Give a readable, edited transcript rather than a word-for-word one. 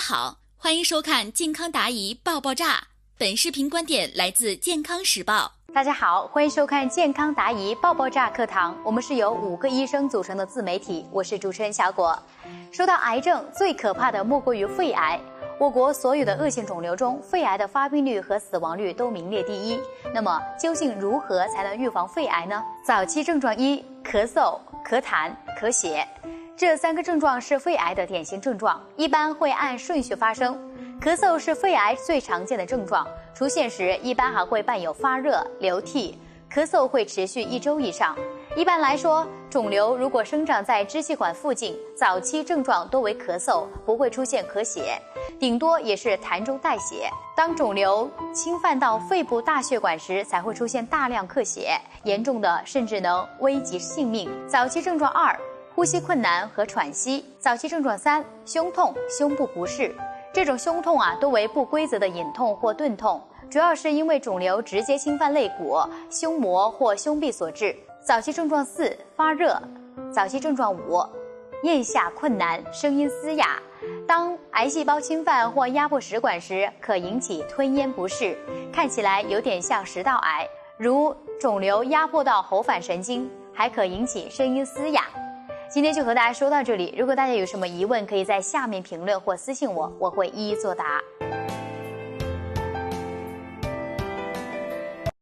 好，欢迎收看健康答疑爆爆炸。本视频观点来自健康时报。大家好，欢迎收看健康答疑爆爆炸课堂。我们是由5个医生组成的自媒体，我是主持人小果。说到癌症，最可怕的莫过于肺癌。我国所有的恶性肿瘤中，肺癌的发病率和死亡率都名列第一。那么，究竟如何才能预防肺癌呢？早期症状一：咳嗽、咳痰、咳血。这3个症状是肺癌的典型症状，一般会按顺序发生。咳嗽是肺癌最常见的症状，出现时一般还会伴有发热、流涕，咳嗽会持续1周以上。一般来说，肿瘤如果生长在支气管附近，早期症状多为咳嗽，不会出现咳血，顶多也是痰中带血。当肿瘤侵犯到肺部大血管时，才会出现大量咳血，严重的甚至能危及性命。早期症状2：呼吸困难和喘息。早期症状3：胸痛、胸部不适。这种胸痛多为不规则的隐痛或钝痛，主要是因为肿瘤直接侵犯肋骨、胸膜或胸壁所致。早期症状4：发热。早期症状5：咽下困难、声音嘶哑。当癌细胞侵犯或压迫食管时，可引起吞咽不适，看起来有点像食道癌，如肿瘤压迫到喉返神经，还可引起声音嘶哑。今天就和大家说到这里，如果大家有什么疑问，可以在下面评论或私信我，我会一一作答。